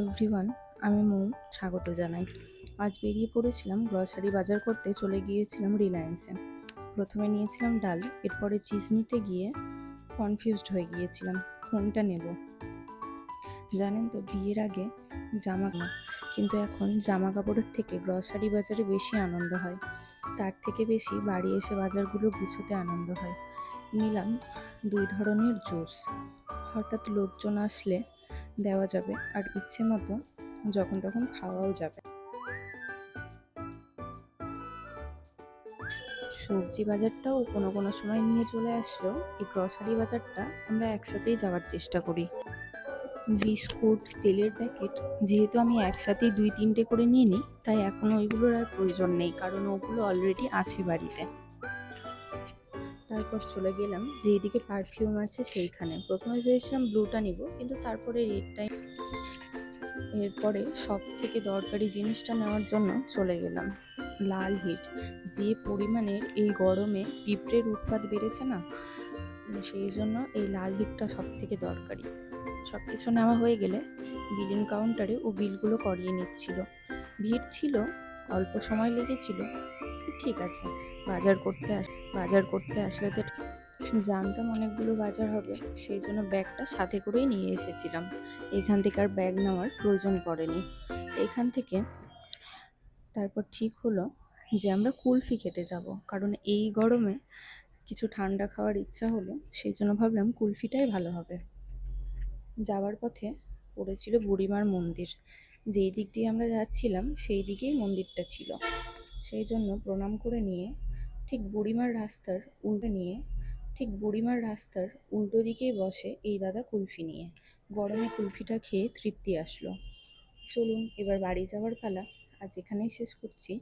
Everyone, আমি মৌ। স্বাগত জানাই। আজ বেরিয়ে পড়েছিলাম গ্রসারি বাজার করতে। চলে গিয়েছিলাম রিলায়েন্সে। প্রথমে নিয়েছিলাম ডাল, এরপরে চিজ নিতে গিয়ে কনফিউজড হয়ে গিয়েছিলাম কোনটা নেব। জানেন তো, বিয়ের আগে জামা না, কিন্তু এখন জামা কাপড়ের থেকে গ্রসারি বাজারে বেশি আনন্দ হয়। তার থেকে বেশি বাড়ি এসে বাজারগুলো গুছোতে আনন্দ হয়। নিলাম 2 ধরনের জুস। হঠাৎ লোকজন আসলে দেওয়া যাবে, আর ইচ্ছে মতো যখন তখন খাওয়াও যাবে। সবজি বাজারটাও কোনো কোনো সময় নিয়ে চলে আসলেও এই গ্রসারি বাজারটা আমরা একসাথেই যাওয়ার চেষ্টা করি। বিস্কুট, তেলের প্যাকেট যেহেতু আমি একসাথেই 2-3টে করে নিয়ে নিই, তাই এখন ওইগুলোর আর প্রয়োজন নেই, কারণ ওগুলো অলরেডি আছে বাড়িতে। তারপর চলে গেলাম যেদিকে পারফিউম আছে সেইখানে। প্রথমে ভেবেছিলাম ব্লুটা নিব, কিন্তু তারপরে রেডটাই। এরপরে সব থেকে দরকারি জিনিসটা নেওয়ার জন্য চলে গেলাম লাল হিট। যে পরিমাণে এই গরমে পিঁপড়ের উৎপাত বেড়েছে না, সেই জন্য এই লাল হিটটা সব থেকে দরকারি। সব কিছু নেওয়া হয়ে গেলে বিলিং কাউন্টারে ও বিলগুলো করিয়ে নিচ্ছিল। ভিড় ছিল, অল্প সময় লেগেছিল, ঠিক আছে। বাজার করতে আসলে তো জানতাম অনেকগুলো বাজার হবে, সেই জন্য ব্যাগটা সাথে করেই নিয়ে এসেছিলাম। এখান থেকে আর ব্যাগ নেওয়ার প্রয়োজন পড়েনি। এখান থেকে তারপর ঠিক হলো যে আমরা কুলফি খেতে যাব, কারণ এই গরমে কিছু ঠান্ডা খাওয়ার ইচ্ছা হলো, সেই জন্য ভাবলাম কুলফিটাই ভালো হবে। যাওয়ার পথে পড়েছিল বুড়িমার মন্দির। যেই দিক দিয়ে আমরা যাচ্ছিলাম সেই দিকেই মন্দিরটা ছিল, সেই জন্য প্রণাম করে নিয়ে ঠিক বুড়িমার রাস্তার উল্টো দিকেই বসে এই দাদা কুলফি নিয়ে। গরমে কুলফিটা খেয়ে তৃপ্তি আসলো। চলুন এবার বাড়ি যাওয়ার পালা। আজ এখানেই শেষ করছি।